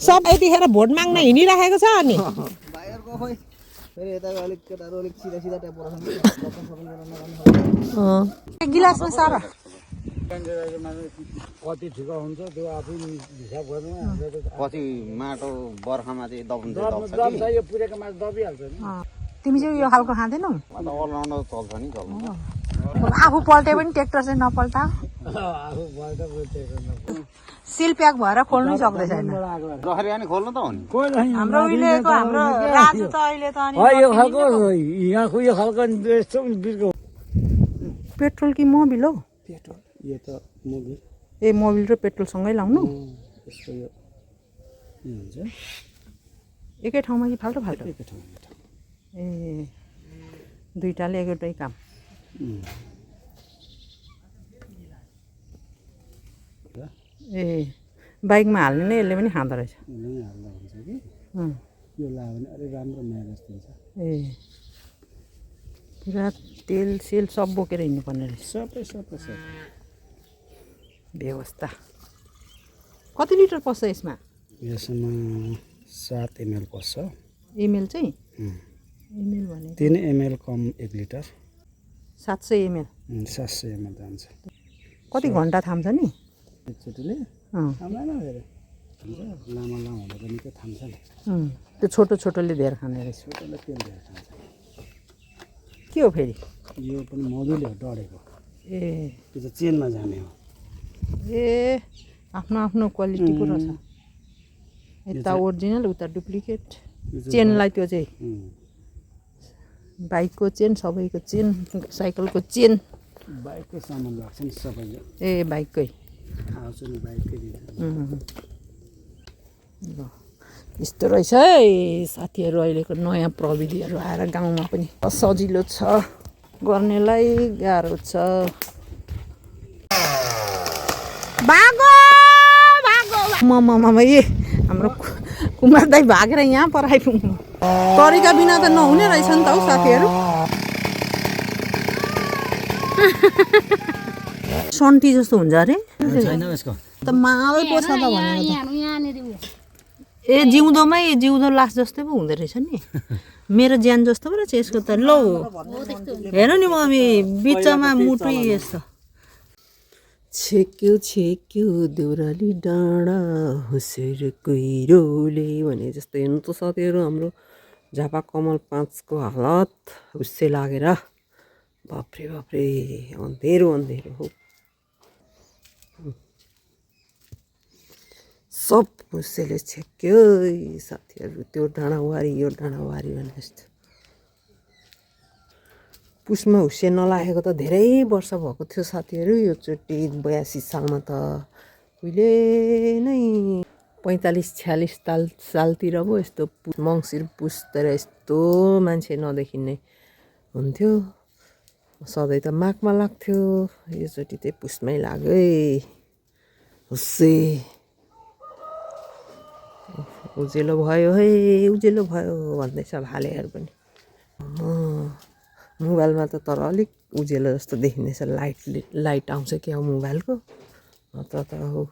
सब यतिखेर भोट माग्न हिँडिराखेको छ अनि भाइहरुको खोइ फेरि यता अलिक केटाहरु अलिक सिधा सिधा टाइप पर्छ गिलासमा सारा कति ठिका हुन्छ त्यो आफै हिसाब गर्ने पछि माटो बर्खामा चाहिँ दब्न्छ दब्छ यो पुरेको माटो दबिहाल्छ नि तिमी चाहिँ यो खालको खाँदैनौ अलराउन्डर चल्छ नि चल्नु आफू पल्टे पनि ट्र्याक्टर चाहिँ नपल्टा आफू भएर सिल प्याक भएर खोल्नै सक्दै छैन रखरी अनि खोल्नु त हो नि हाम्रो उहिलेको हाम्रो राजु त अहिले त अनि यो खालको यहाँको यो खालको यस्तो बिर्को पेट्रोल कि मोबिल हौ पेट्रोल यो त मोबिल ए मोबिल र पेट्रोल सँगै लाउनु यसको यो हुन्छ एकै ठाउँमा कि फाल्टो फाल्टो एकै ठाउँमा ए दुईटाले एउटै काम ए बाइकमा हाल्ने नै यसले पनि खाँदो रहेछ हाल्दा हुन्छ कि यो लगायो भने अलिक राम्रो माइलेज दिन्छ ए पुरा तेल सेल सब बोकेर हिँड्नुपर्ने रहेछ सबै सबै सबै व्यवस्था कति लिटर पस्छ यसमा यसमा 7 ml पस्छ एमएल चाहिँ एमएल भने 3 ml कम 1 लिटर 700 एमएल 700 ml जान्छ कति घन्टा थाम्छ नि एकचोटिले थाम्दैन फेरि लामो लामो हुँदा पनि त्यो थाम्छ नि त्यो छोटो छोटोले धेर खाने रहेछ छोटोले तेल धेरै खान्छ के हो फेरि यो पनि मोबिल हो डढेको ए त्यो चाहिँ चेनमा जाने हो ए आफ्नो आफ्नो क्वालिटी पो रहेछ यता ओरिजिनल उता डुप्लिकेट चेनलाई त्यो चाहिँ बाइकको चेन सबैको चेन साइकलको चेन बाइककै सामान लाग्छ नि सबैले ए बाइककै आउँछ नि बाइककै ल यस्तो रहेछ है साथीहरू अहिलेको नयाँ प्रविधिहरू आएर गाउँमा पनि सजिलो छ गर्नेलाई गाह्रो छ भागो भागो मम्मा ए हाम्रो कुमार दाइ भागेर यहाँ पर आइपुग्नु तरिका बिना त नहुने रहेछ नि त हौ साथीहरू सन्टी जस्तो हुन्छ अरे छैन यसको त माल पो छ त भनेको ए जिउँदोमै जिउँदो लास जस्तै पो हुँदो रहेछ नि मेरो ज्यान जस्तो पो रहेछ यसको त लौ हेर्नु नि मम्मी बिचमा मुटु यस्तो छेक्यो छेक्यो देउराली डाँडा हुसेर कुहिरोले भने जस्तो हेर्नु त साथीहरू हाम्रो झापा कमल 5 को हालत हुस्से लागेर बाफ्रे बाफ्रे अँधेरो अँधेरो हो सब हुस्सेले छेक्यो साथीहरू त्यो डाँडावारी यो डाँडावारी भने जस्तो पुसमा हुस्से नलागेको त धेरै वर्ष भएको थियो साथीहरू यो चोटि 82 सालमा त उहिले नै 45-46 सालतिर पो यस्तो मङ्सिर पुसतिर यस्तो मान्छे नदेखिने हुन्थ्यो सधैँ त माघमा लाग्थ्यो योचोटि चाहिँ पुसमै लाग्यो है हुस्से उजेलो भयो है उजेलो भयो भन्दैछ भालेहरू पनि मोबाइलमा त तर अलिक उजेलो जस्तो देखिँदैछ लाइट आउँछ क्या हो मोबाइलको नत्र त हो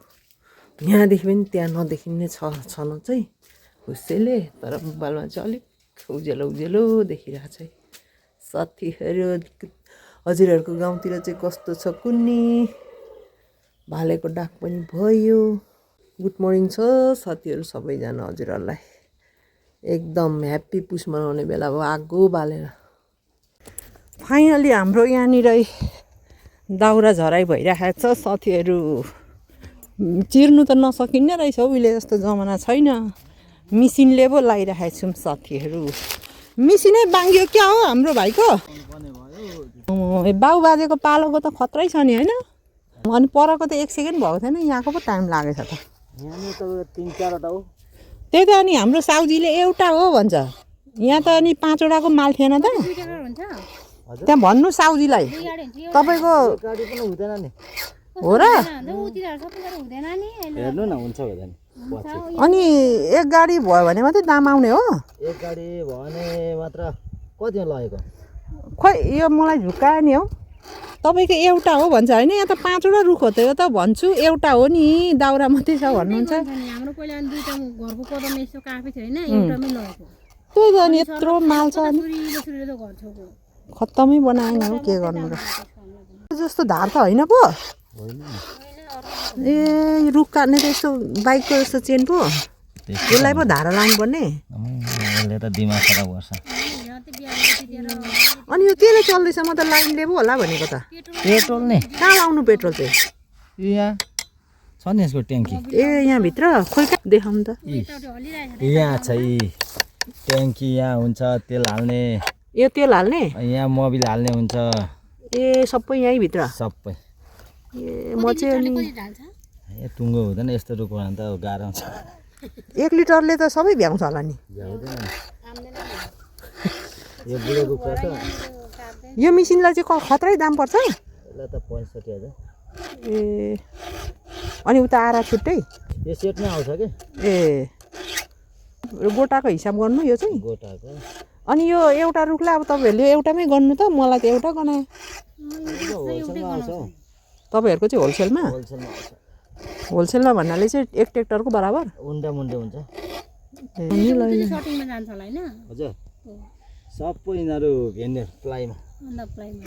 यहाँदेखि पनि त्यहाँ नदेखिने छ न चाहिँ हुस्सेले तर मोबाइलमा चाहिँ अलिक उजेलो उजेलो देखिरहेको छ है साथीहरू हजुरहरूको गाउँतिर चाहिँ कस्तो छ कुन्नी भालेको डाक पनि भयो गुड मर्निङ छ साथीहरू सबैजना हजुरहरूलाई एकदम ह्याप्पी पुस मनाउने बेला भयो आगो बालेर फाइनली हाम्रो यहाँनिर दाउरा झराइ भइरहेको छ साथीहरू चिर्नु त नसकिने रहेछ उहिले जस्तो जमाना छैन मिसिनले पो लगाइरहेको छौँ साथीहरू मिसिनै बाङ्गियो क्या हो हाम्रो भाइको बाउ बाजेको पालोको त खत्रै छ नि होइन अनि परको त 1 सेकेन्ड भएको थिएन यहाँको पो टाइम लागेछ त यहाँनिर त 3-4 वटा हो त्यही त अनि हाम्रो साउजीले एउटा हो भन्छ यहाँ त अनि 5 वटाको माल थिएन त त्यहाँ भन्नु साउजीलाई तपाईँको गाडी पनि हुँदैन नि हो र हेर्नु न हुन्छ हुँदैन अनि एक गाडी भयो भने मात्रै दाम आउने हो एक गाडी भयो भने मात्र कति लगेको खोइ यो मलाई झुक्कायो नि हौ तपाईँको एउटा हो भन्छ होइन यहाँ त 5वटा रुख हो त यो त भन्छु एउटा हो नि दाउरा मात्रै छ भन्नुहुन्छ हाम्रो पहिला अनि दुईटा घरको कदम यसो काफी थियो होइन एउटामै लगेको त्यही त अनि यत्रो माल छ अनि सुरिलो सुरिलो घर छेउको खत्तमै बनाएन हो के गर्नु र जस्तो धार त होइन पो ए रुख काट्ने त यस्तो बाइकको जस्तो चेन पो यसलाई पो धारा लाउनु पर्ने यसले त दिमाग खराब गर्छ अनि यो केले चल्दैछ म त लाइनले पो होला भनेको त पेट्रोल नि कहाँ लाउनु पेट्रोल चाहिँ यहाँ छ नि यसको ट्याङ्की ए यहाँभित्र खोइ कहाँ देखाउनु त यहाँ छ यी ट्याङ्की यहाँ हुन्छ तेल हाल्ने यो तेल हाल्ने यहाँ मोबिल हाल्ने हुन्छ ए सबै यहीँभित्र सबै ए म चाहिँ अनि ए टुङ्गो हुँदैन यस्तो रुख भने त गाह्रो हुन्छ 1 लिटरले त सबै भ्याउँछ होला नि यो बुढो रुख छ यो मेसिनलाई चाहिँ खत्रै दाम पर्छ यसलाई त 65,000 ए अनि उता आरा छुट्टै यो सेटमै आउँछ कि ए गोटाको हिसाब गर्नु यो चाहिँ गोटाको अनि यो एउटा रुखलाई अब तपाईँहरूले एउटामै गर्नु त मलाई त एउटा गनायो होलसेलमा आउँछ तपाईँहरूको चाहिँ होलसेलमा होलसेलमा आउँछ होलसेलमा भन्नाले चाहिँ 1 ट्र्याक्टरको बराबर उन्डा मुन्डे हुन्छ सटिङमा जान्छ होला हैन हजुर सबै यिनीहरू भेन्ने प्लाईमा अन्त प्लाईमा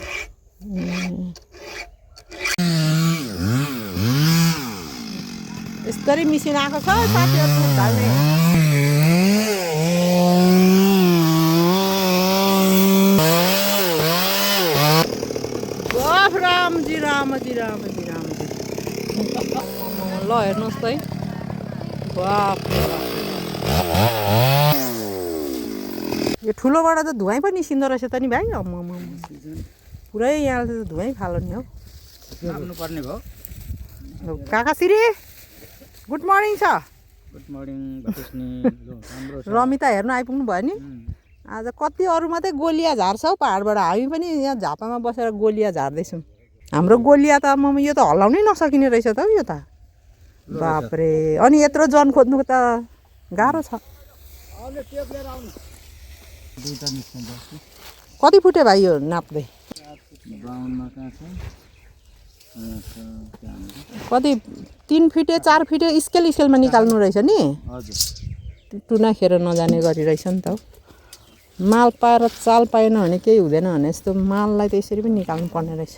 यस्तरी मिसिन आएको छ साथीहरू ढाल्ने गफ रामजी रामजी रामजी रामजी ल हेर्नुहोस् त है बाप यो ठुलोबाट त धुवाँ पनि निस्किँदो रहेछ त नि भाइ पुरै यहाँ त धुवाँ फालो नि हौ पर्ने भयो काका सिरी गुड मर्निङ छ गुड मर्निङ रमिता हेर्नु आइपुग्नु भयो नि आज कति अरू मात्रै गोलिया झार्छ हौ पाहाडबाट हामी पनि यहाँ झापामा बसेर गोलिया झार्दैछौँ हाम्रो गोलिया त यो त हल्लाउनै नसकिने रहेछ त हौ यो त बाफ्रे अनि यत्रो जन खोज्नुको त गाह्रो छ कति फुट्यो भाइ यो नाप्दै कति 3 फिटे 4 फिटे स्केल स्केलमा निकाल्नु रहेछ नि टुना खेर नजाने गरी रहेछ नि त हौ माल पाएर चाल पाएन भने केही हुँदैन भने यस्तो माललाई त यसरी पनि निकाल्नु पर्ने रहेछ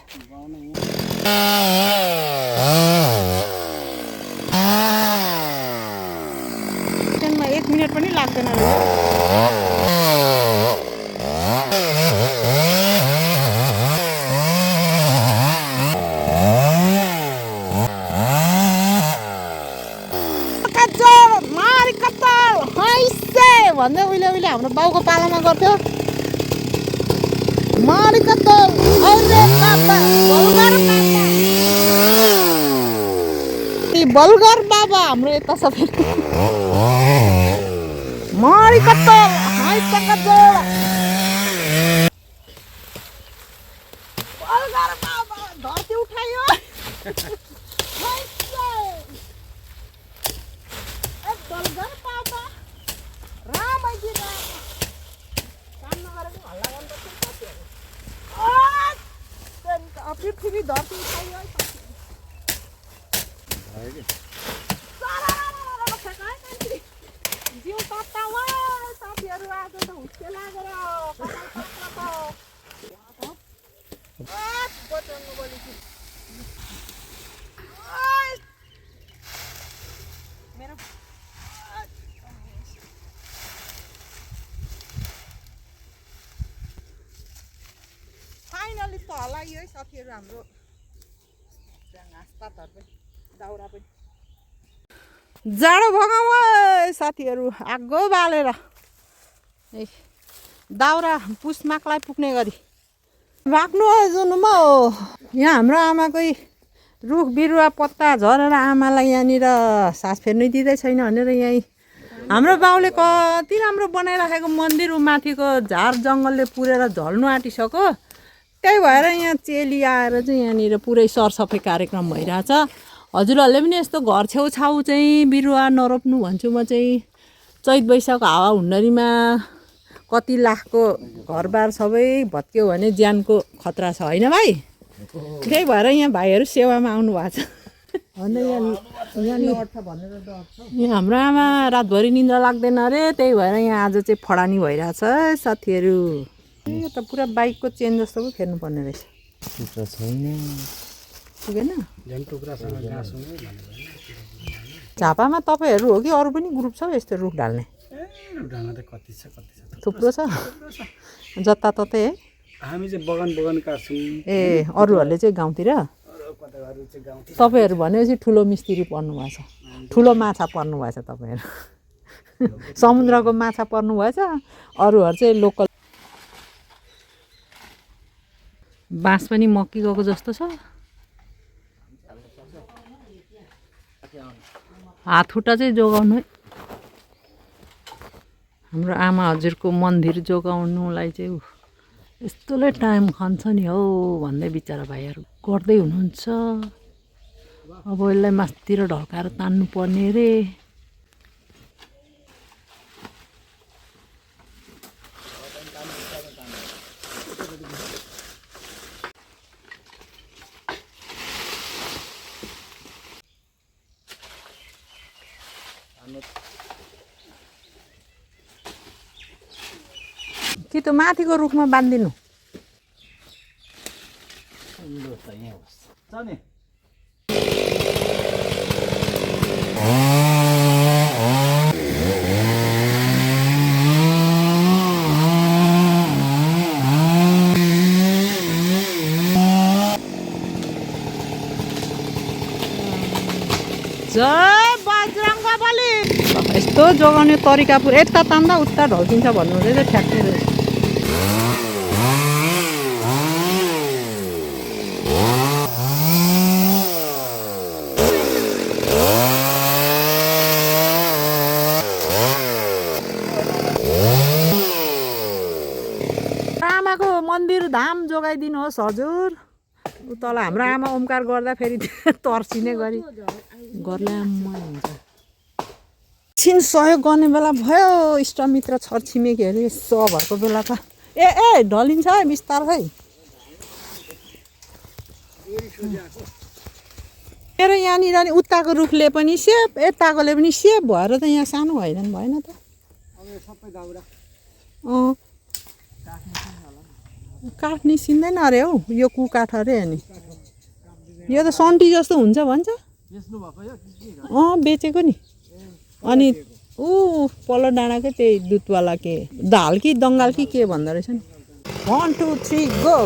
1 मिनट पनि लाग्दैन भन्दै उहिले उहिले हाम्रो बाउको पालामा गर्थ्यो मरिका त बलगर बाबा हाम्रो यता सबै मरिका त बलगर बाबा धरती उठायो बलगर बाबा रामजी राम काम नगरेको हल्ला गर्नु पर्छ साथीहरू पृथ्वी धरती उठायो जिउ तत्तावा साथीहरू आज त हुस्के लागेर मेरो फाइनली त हल्लायो है साथीहरू हाम्रो घाँसपातहरू पनि दाउरा पनि जाडो भगाऊ साथीहरू आगो बालेर ए दाउरा पुसमाकलाई पुग्ने गरी भाग्नु जुनमा हो यहाँ हाम्रो आमाकै रुख बिरुवा पत्ता झरेर आमालाई यहाँनिर सास फेर्नै दिँदै छैन भनेर यहीँ हाम्रो बाउले कति राम्रो बनाइराखेको मन्दिर माथिको झार जङ्गलले पुरेर झल्नु आँटिसक्यो त्यही भएर यहाँ चेली आएर चाहिँ यहाँनिर पुरै सरसफाइ कार्यक्रम भइरहेछ हजुरहरूले पनि यस्तो घर छेउछाउ चाहिँ बिरुवा नरोप्नु भन्छु म चाहिँ चैत वैशाख हावा हुन्डरीमा कति लाखको घरबार सबै भत्क्यो भने ज्यानको खतरा छ होइन भाइ त्यही भएर यहाँ भाइहरू सेवामा आउनु भएको छ अन्त यहाँ हाम्रो आमा रातभरि निन्द्रा लाग्दैन अरे त्यही भएर यहाँ आज चाहिँ फडानी भइरहेछ है साथीहरू यो त पुरा बाइकको चेन जस्तो पो फेर्नु पर्ने रहेछ टुक्रा छैन पुगेन झन् टुक्रासँग गाँसौँ झापामा तपाईँहरू हो कि अरू पनि ग्रुप छ यस्तो रुख ढाल्ने ढाँडा त कति छ थुप्रो छ जताततै है हामी चाहिँ बगान काट्छौँ ए अरूहरूले चाहिँ गाउँतिर कताहरू चाहिँ गाउँतिर तपाईँहरू भनेपछि ठुलो मिस्त्री पर्नु भएछ ठुलो माछा पर्नु भएछ तपाईँहरू समुद्रको माछा पर्नु भएछ अरूहरू चाहिँ लोकल बाँस पनि मक्की गएको जस्तो छ हात खुट्टा चाहिँ जोगाउनु है हाम्रो आमा हजुरको मन्दिर जोगाउनुलाई चाहिँ यस्तोले टाइम खान्छ नि हौ भन्दै बिचरा भाइहरू गर्दै हुनुहुन्छ अब यसलाई मास्तिर ढल्काएर तान्नु पर्ने रे कि त माथिको रुखमा बाँधिदिनु जय बजरङ्गबली यस्तो जोगाउने तरिका पुरा यता तान्दा उता ढल्किन्छ भन्नु हुँदै ठ्याक्कै रहेछ आमाको मन्दिर धाम जोगाइदिनुहोस् हजुर तल हाम्रो आमा ओमकार गर्दा फेरि तर्सिने गरी गर्लामै हुन्छ छिन सहयोग गर्ने बेला भयो इष्टमित्र छरछिमेकीहरू यसो भएको बेला त ए ढलिन्छ है बिस्तारै मेरो यहाँनिर नि उताको रुखले पनि सेप यताकोले पनि सेप भएर त यहाँ सानो भएन त काठ निस्किँदैन अरे हौ यो कुकाठ अरे अनि यो त सन्टी जस्तो हुन्छ भन्छ बेचेको नि अनि पल्लो डाँडाकै त्यही दुधवाला के दाल कि दङ्गाल कि के भन्दो रहेछ नि 1 2 3 गो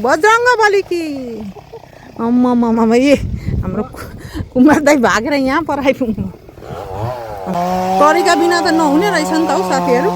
बजरङ्गबली कि अम्मा ए हाम्रो कुमार दाई भागेर यहाँ पर आइपुग्नु तरिका बिना त नहुने रहेछ नि त हौ साथीहरू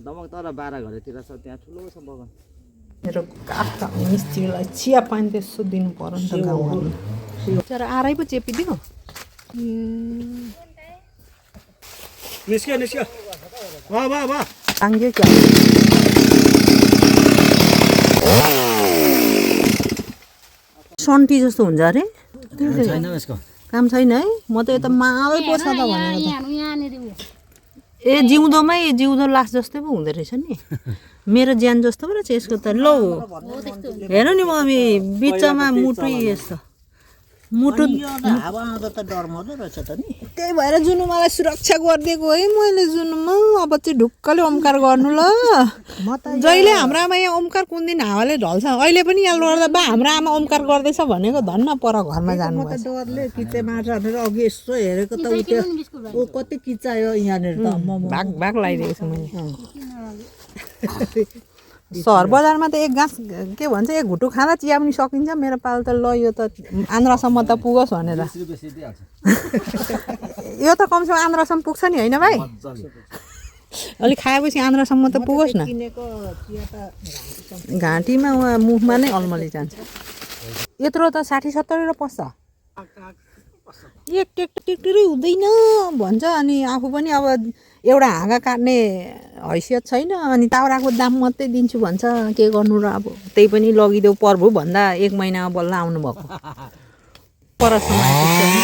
दमक तर 12 घरतिर छ त्यहाँ ठुलो छ बगान मेरो काठ मिस्त्रीलाई चिया पानी त्यसो दिनु पर्यो नि त गाउँमा तर आरै पो चेपिदियो निस्क्यो वा टाङ्ग्यो क्या सन्टी जस्तो हुन्छ अरे छैन यसको काम छैन है म त यता माल पो छ त भनेको ए जिउँदो लास जस्तै पो हुँदो रहेछ नि मेरो ज्यान जस्तो पो रहेछ यसको त लौ हेर नि मम्मी बिचमा मुटु यस्तो मुटु अनि यो त हावा आउँदा त डर मर्दो रहेछ त नि त्यही भएर जुनु मलाई सुरक्षा गरिदिएको है मैले जुनुमा अब चाहिँ ढुक्कले ओमकार गर्नु ल जहिले हाम्रो आमा यहाँ ओमकार कुन दिन हावाले ढल्छ अहिले पनि यहाँ लड्दा बा हाम्रो आमा ओमकार गर्दैछ भनेको धन्न पर घरमा जानु म त डरले किचे मार्छ भनेर अघि यसो हेरेको त उ त्यो ऊ कति किचायो यहाँनिर त भाग भाग लगाइदिएको छु मैले सहर बजारमा त एक गाँस के भन्छ एक घुटु खाँदा चिया पनि सकिन्छ मेरो पालो त ल यो त आन्द्रासम्म त पुगोस् भनेर यो त कमसेकम आन्द्रासम्म पुग्छ नि होइन भाइ अलिक खाएपछि आन्द्रासम्म त पुगोस् न किनेको चिया त घाँटीमा उहाँ मुखमा नै अलमली जान्छ यत्रो त 60-70 र पस्छ एक टेक्टरै हुँदैन भन्छ अनि आफू पनि अब एउटा हाँगा काट्ने हैसियत छैन अनि दाउराको दाम मात्रै दिन्छु भन्छ के गर्नु र अब त्यही पनि लगिदेऊ पर्भु भन्दा 1 महिनामा बल्ल आउनुभएको परसम्म आइपुग्छ नि।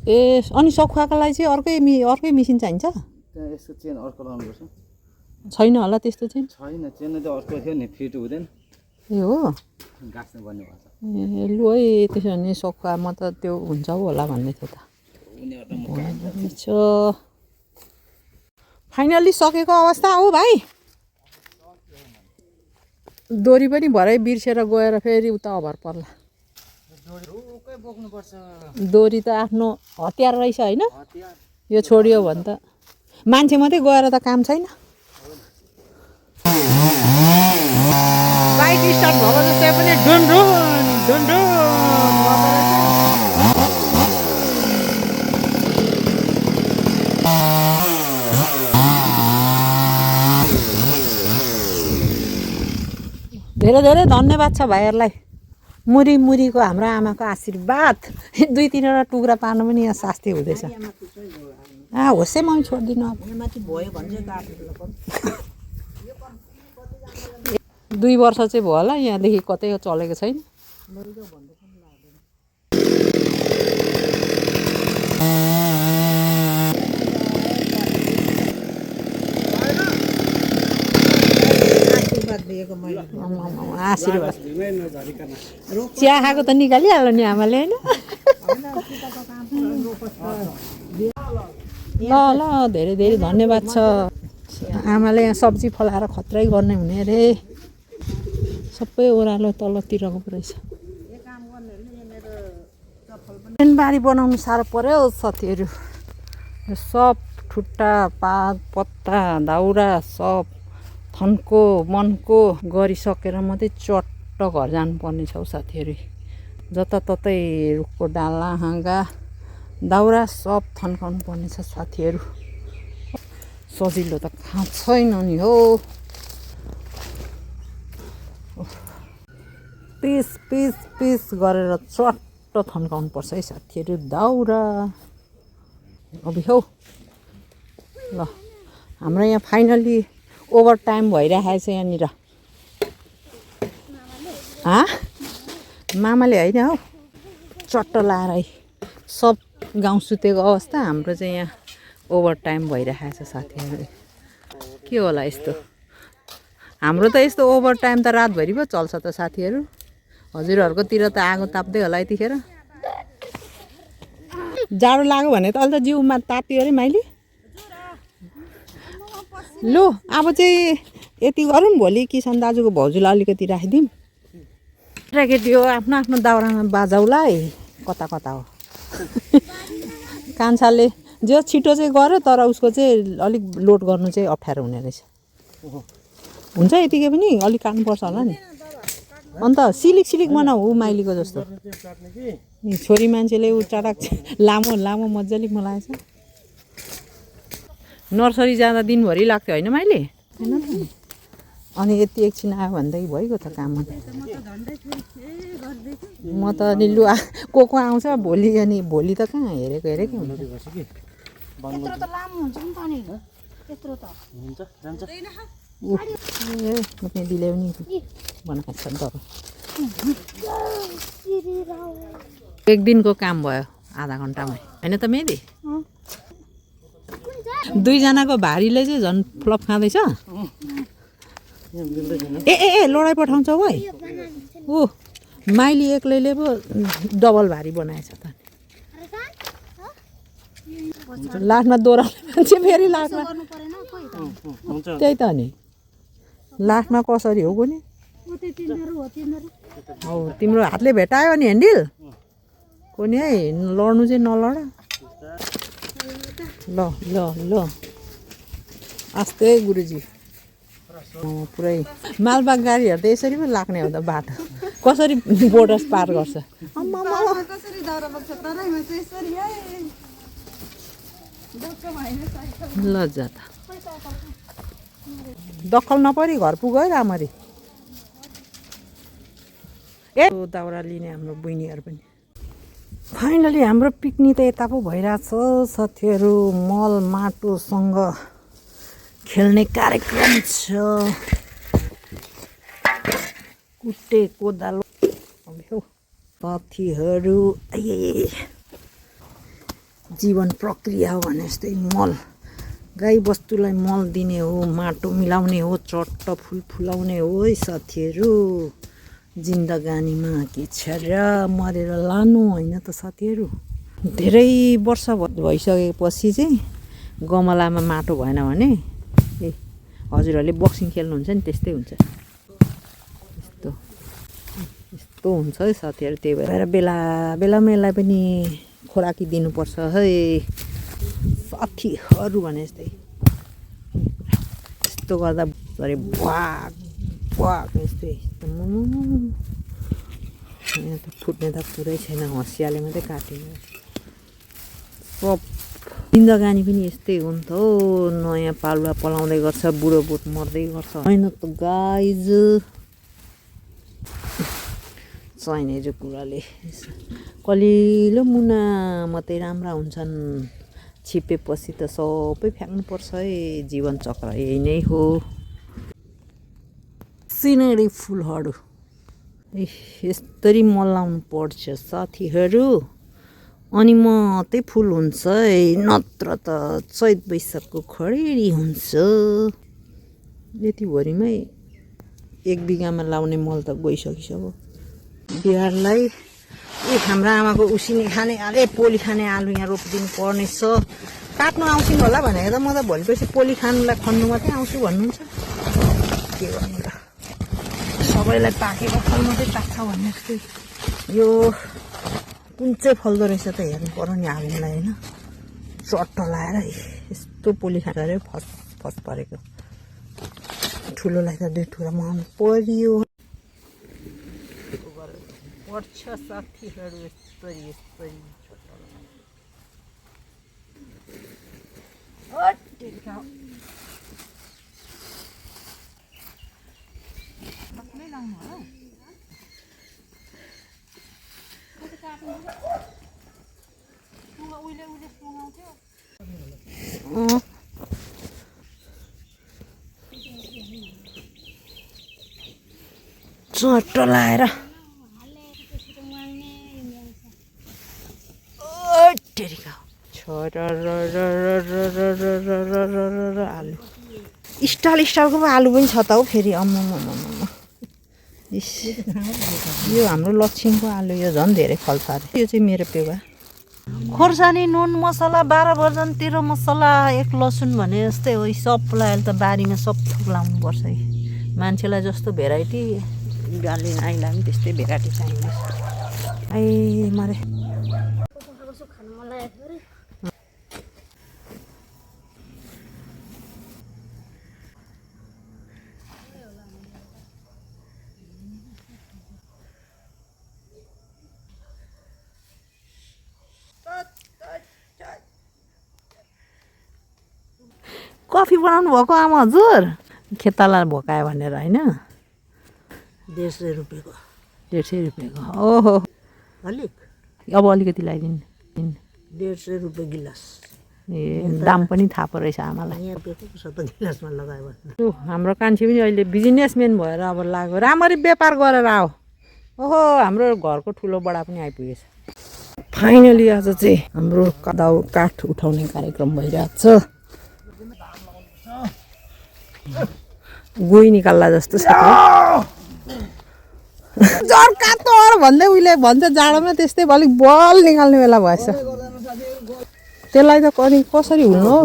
ए अनि सखुवाको लागि चाहिँ अर्कै मेसिन चाहिन्छ यसको चेन अर्को लाउनुपर्छ छैन होला त्यस्तो चाहिँ छैन चेन त अर्को थियो नि फिट हुँदैन ए हो गाँस्नु पर्ने भन्छ ए लु है त्यसो भने सखुवामा त त्यो हुन्छ होला भन्दै थियो त फाइनल्ली सकेको अवस्था हो भाइ डोरी पनि भरै बिर्सेर गएर फेरि उता अभर पर्ला डोरी त आफ्नो हतियार रहेछ होइन यो छोडियो भने त मान्छे मात्रै गएर त काम छैन बाइक स्टार्ट भएको जस्तै पनि डुनडुन डुनडुन धेरै धेरै धन्यवाद छ भाइहरूलाई मुरीको हाम्रो आमाको आशीर्वाद 2-3 टुक्रा पार्नु पनि यहाँ शास्ति हुँदैछ होसै म छोड्दिनु अब माथि भयो भने चाहिँ काट्नु 2 वर्ष चाहिँ भयो होला यहाँदेखि कतै चलेको छैन आशीर्वाद चिया खाएको त निकालिहाल्यो नि आमाले होइन ल धेरै धेरै धन्यवाद छ आमाले यहाँ सब्जी फलाएर खत्रै गर्ने हुने अरे सबै ओह्रालो तलतिरको पो रहेछ बारी बनाउनु साह्रो पर्यो साथीहरू यो सब ठुट्टा पात पत्ता दाउरा सब थन्को मनको गरिसकेर मात्रै चट्ट घर जानुपर्ने छ हौ साथीहरू जताततै रुखको डाला हाँगा दाउरा सब थन्काउनु पर्ने छ साथीहरू सजिलो त कहाँ छैन नि हो पिस गरेर चट्ट थन्काउनु पर्छ है साथीहरू दाउरा अब हौ ल हाम्रो यहाँ फाइनल्ली ओभर टाइम भइरहेको छ यहाँनिर मामाले होइन हौ चट्ट लाएर है सब गाउँ सुतेको अवस्था हाम्रो चाहिँ यहाँ ओभर टाइम भइरहेको छ साथीहरू के होला यस्तो हाम्रो त यस्तो ओभर टाइम त रातभरि पो चल्छ त साथीहरू हजुरहरूकोतिर त आगो ताप्दै होला यतिखेर जाडो लाग्यो भने त अहिले त जिउमा तातियो अरे माइली लु अब चाहिँ यति गरौँ भोलि किसान दाजुको भाउजूलाई अलिकति राखिदिउँ केटी हो आफ्नो आफ्नो दाउरामा बाजाउला है कता कता हो कान्छाले जो छिटो चाहिँ गर्यो तर उसको चाहिँ अलिक लोड गर्नु चाहिँ अप्ठ्यारो हुने रहेछ हुन्छ यतिकै पनि अलिक काट्नुपर्छ होला नि अन्त सिलिक बनाऊ ऊ माइलीको जस्तो छोरी मान्छेले ऊ टाढा लामो मजाले मलाएछ नर्सरी जाँदा दिनभरि लाग्थ्यो होइन माइली होइन अनि यति एकछिन आयो भन्दै भइगयो त काम म त अनि लु को आउँछ भोलि अनि भोलि त कहाँ हेरेकै हुन्छ दिले पनि बनाएको छ नि त एक दिनको काम भयो आधा घन्टामा होइन त मेदी 2 जनाको भारीले चाहिँ झन् फ्लप खाँदैछ ए ए ए लडाइँ पठाउँछ है ओ माइली एक्लैले पो डबल भारी बनाएछ त लास्टमा दोहोऱ्याउने मान्छे फेरि लास्टमा त्यही त नि लास्टमा कसरी हो कुनि हौ तिम्रो हातले भेटायो नि ह्यान्डल कुनि है लड्नु चाहिँ नलड ल ल ल आस्ते गुरुजी पुरै मालबाग गाडीहरू त यसरी पो लाग्ने हो त बाटो कसरी बोर्डर्स पार गर्छ लज्जा त दखल नपरी घर पुग्यो राम्ररी ए दाउरा लिने हाम्रो बहिनीहरू पनि फाइनली हाम्रो पिकनिक त यता पो भइरहेछ साथीहरू मल माटोसँग खेल्ने कार्यक्रम छ कुटे कोदालो साथीहरू जीवन प्रक्रिया हो भने जस्तै मल गाई बस्तुलाई मल दिने हो माटो मिलाउने हो चट्ट फुल फुलाउने हो है साथीहरू जिन्दगानीमा के छ र मरेर लानु होइन त साथीहरू धेरै वर्ष भइसकेपछि चाहिँ गमलामा माटो भएन भने ए हजुरहरूले बक्सिङ खेल्नुहुन्छ नि त्यस्तै हुन्छ यस्तो हुन्छ है साथीहरू त्यही भएर बेला बेलामा यसलाई पनि खोराकी दिनुपर्छ है साथीहरू भने जस्तै यस्तो गर्दा अरे भ्वाक भ्वाक यस्तै यहाँ त फुट्ने त पुरै छैन हँसियाले मात्रै काटेको सब जिन्दगानी पनि यस्तै हो नि त हौ नयाँ पालुवा पलाउँदै गर्छ बुढो बोट मर्दै गर्छ होइन त गाइज चाहिने जो कुराले कलिलो मुना मात्रै राम्रा हुन्छन् छिपेपछि त सबै फ्याँक्नुपर्छ है जीवन चक्र यही नै हो सिनेरी फुलहरू यसरी मलाउनु पर्छ साथीहरू अनि मात्रै फुल हुन्छ है नत्र त चैत वैशाखको खडेरी हुन्छ यतिभरिमै 1 बिगामा लाउने मल त गइसकिसक्यो बिहारलाई हाम्रो आमाको उसिनी खाने आलु पोली खाने आलु यहाँ रोपिदिनु पर्नेछ काट्नु आउँछिन् होला भनेको त म त भोलिपछि पोली खानुलाई खन्नु मात्रै आउँछु भन्नुहुन्छ के गर्नु त सबैलाई पाकेको फल मात्रै पाक्छ भन्ने जस्तै यो कुन चाहिँ फल्दो रहेछ त हेर्नु पर्यो नि आलुलाई होइन चट्ट लाएर यस्तो पोली खाएर अरे फस फस परेको ठुलोलाई त 2 ठुरा मन पर्यो पर्छ साथीहरू यस्तरी यस्तरी चट्ट लाएर आलु स्टालको पो आलु पनि छ त हौ फेरि अम्म यो हाम्रो लक्ष्मीको आलु यो झन् धेरै फल्छ अरे यो चाहिँ मेरो पेवा खोर्सानी नुन मसला 12 बर्जन 13 मसला 1 लसुन भने जस्तै हो सबलाई अहिले त बारीमा सब थोक लाउनु पर्छ है मान्छेलाई जस्तो भेराइटी गाली नाइलाई पनि त्यस्तै भेराइटी चाहिन्छ आई मरे कफी बनाउनु भएको आमा हजुर खेताला भोकायो भनेर होइन 150 रुपियाँको 150 रुपियाँको ओहो अलिक अब अलिकति लगाइदिनु 150 रुपियाँ गिलास ए दाम पनि थाहा पो रहेछ आमालाई। यहाँ बेको छ त गिलासमा लगायो भने हाम्रो कान्छी पनि अहिले बिजनेसम्यान भएर अब लाग्यो राम्ररी व्यापार गरेर आऊ। ओहो हाम्रो घरको ठुलो बडा पनि आइपुगेछ। फाइनली आज चाहिँ हाम्रो काठ उठाउने कार्यक्रम भइरहेको छ। गोही निकाल्ला जस्तो छ जर्का तर भन्दै उहिले भन्छ जाडोमा त्यस्तै अलिक बल निकाल्ने बेला भएछ त्यसलाई त कसरी हुनु हौ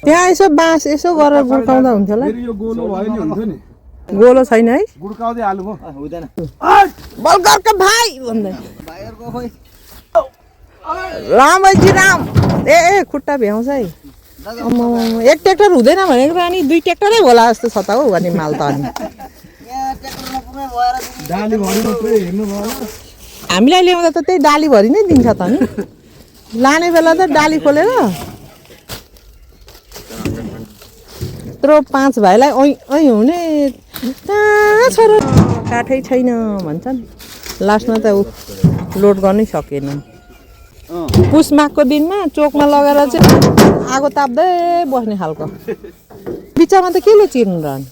त्यहाँ यसो बाँस यसो गरेर गुड्काउँदा हुन्थ्यो होला गोलो छैन है बलगरका भाइ भन्दै रामजी राम ए खुट्टा भ्याउँछ है एक ट्र्याक्टर हुँदैन भनेको त अनि 2 ट्र्याक्टरै होला जस्तो छ त हौ अनि माल त अनि हामीलाई ल्याउँदा त त्यही डालीभरि नै दिन्छ त नि लाने बेला त डाली खोलेर यत्रो 5 भाइलाई ऐ हुने कहाँ छ र काठै छैन भन्छन् लास्टमा त लोड गर्नै सकेन पुस माघको दिनमा चोकमा लगेर चाहिँ आगो ताप्दै बस्ने खालको बिचमा त केले चिर्नु रहने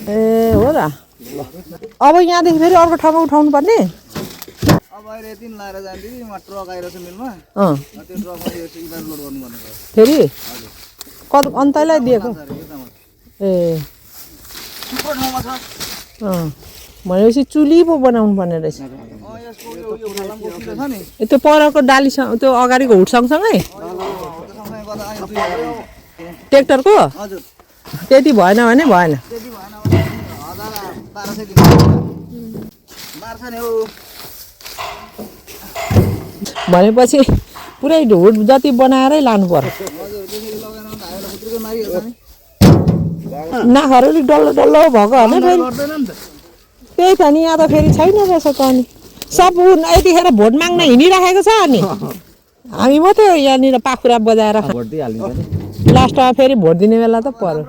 ए हो र अब यहाँदेखि फेरि अर्को ठाउँमा उठाउनु पर्ने फेरि अन्तलाई दिएको ए भनेपछि चुली पो बनाउनु पर्ने रहेछ त्यो परको डालीसँग त्यो अगाडिको हुड सँगसँगै ट्र्याक्टरको त्यति भएन भने भएन भनेपछि पुरै हुड जति बनाएरै लानु पर्यो नाखहरू अलिक डल्लो डल्लो भएको होइन फेरि त्यही त नि यहाँ त फेरि छैन रहेछ त अनि सब यतिखेर भोट माग्न हिँडिराखेको छ अनि हामी मात्रै यहाँनिर पाखुरा बजाएर लास्टमा फेरि भोट दिने बेला त पर्यो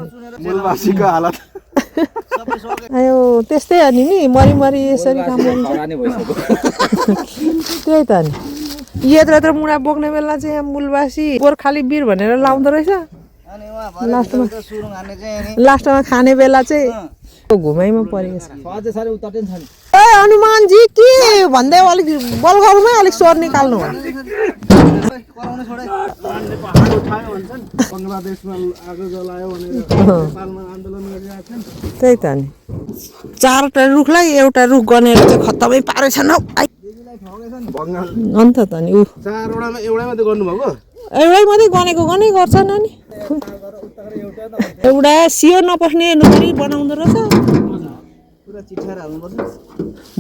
आयो त्यस्तै अनि नि मरिमरि यसरी काम गर्नु त्यही त नि यत्रो मुढा बोक्ने बेला चाहिँ यहाँ मूलवासी गोर्खाली वीर भनेर लाउँदो रहेछ लास्टमा खाने बेला चाहिँ घुमाइमा परेको छ ए हनुमानजी के भन्दै अलिक बल गरौँ अलिक स्वर निकाल्नु हो त्यही त नि 4वटा रुखलाई एउटा रुख गनेर चाहिँ खत्तमै पारेछन् हौ अन्त त नि एउटै मात्रै गनेको गनै गर्छन् अनि एउटा सियो नपस्ने नोकरी बनाउँदो रहेछ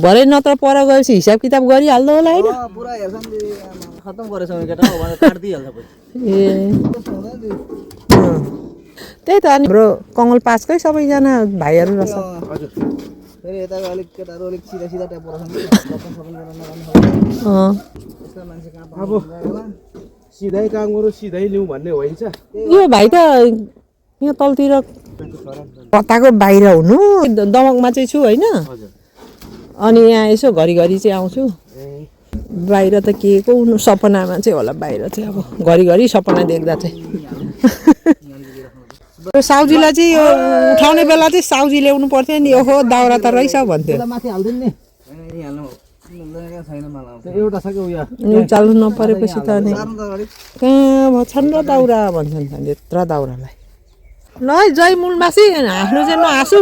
भरे नत्र पर गएपछि हिसाब किताब गरिहाल्दो होला होइन ए त्यही त अनि हाम्रो कङ्गल 5कै सबैजना भाइहरू रहेछ सिधै काम गरौँ सिधै लिउँ भन्ने होइन यो भाइ त यहाँ तलतिर कताको बाहिर हुनु दमकमा चाहिँ छु होइन अनि यहाँ यसो घरिघरि चाहिँ आउँछु बाहिर त के को हुनु सपनामा चाहिँ होला बाहिर चाहिँ अब घरिघरि सपना देख्दा चाहिँ साउजीलाई चाहिँ यो उठाउने बेला चाहिँ साउजी ल्याउनु पर्थ्यो नि ओहो दाउरा त रहेछ भन्थ्यो उचाल्नु नपरेपछि त अनि कहाँ छन् र दाउरा भन्छन् यत्रो दाउरालाई ल जय मूलवासी हाँस्नु चाहिँ नहाँसु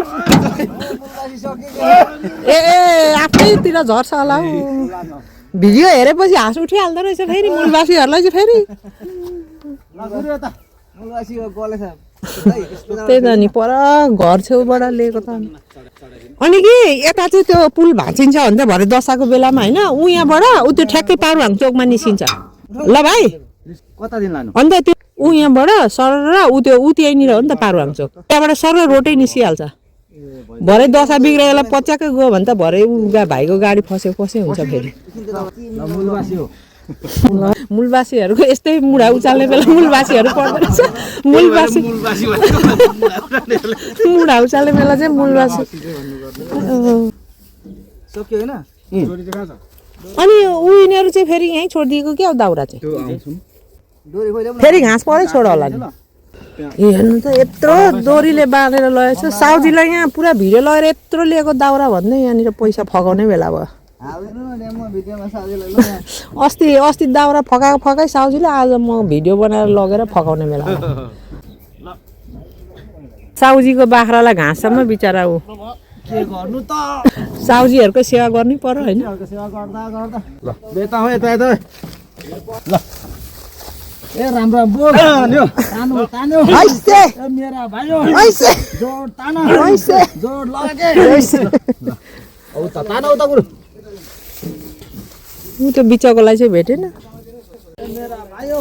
ए आफ्नैतिर झर्छ होला हौ भिडियो हेरेपछि हाँस उठिहाल्दो रहेछ फेरि मूलवासीहरूलाई चाहिँ फेरि त्यही त नि पर घर छेउबाट लिएको त अनि कि यता चाहिँ त्यो पुल भाँचिन्छ भने त भरे दशाको बेलामा होइन ऊ यहाँबाट ऊ त्यो ठ्याक्कै पारुहाङ चोकमा निस्किन्छ ल भाइ कता दिन लानु अन्त त्यो ऊ यहाँबाट सर र ऊ त्यहीँनिर हो नि त पारुहाङ चोक त्यहाँबाट सर रोटै निस्किहाल्छ भरे दशा बिग्रेर पच्याकै गयो भने त भरे ऊ भाइको गाडी फस्यो हुन्छ फेरि मूलवासीहरूको यस्तै मुढा उचाल्ने बेला मूलवासीहरू पर्दो रहेछ मुढा उचाल्ने बेला चाहिँ मूलवासी अनि उनीहरू चाहिँ फेरि यहीँ छोडिदिएको क्या दाउरा चाहिँ फेरि घाँस परै छोड होला नि हेर्नु त यत्रो दोरीले बाँधेर लगेको छ साउजीलाई यहाँ पुरा भिडियो लगेर यत्रो लिएको दाउरा भन्दै यहाँनिर पैसा फगाउने बेला भयो अस्ति दाउरा फकाई साउजीले आज म भिडियो बनाएर लगेर फकाउने बेला साउजीको बाख्रालाई घाँससम्म बिचरा ऊ के गर्नु त साउजीहरूको सेवा गर्नै पर्यो होइन सेवा गर्दा गर्दा ल यता हो यता यता ल ए राम्रो बोल तानो तानो हैसे ए मेरा भाइयो हैसे जोड तानो हैसे जोड लगे हैसे औ त तानो उता गुरु ऊ त्यो बिचकोलाई चाहिँ भेटेन मेरा भाइयो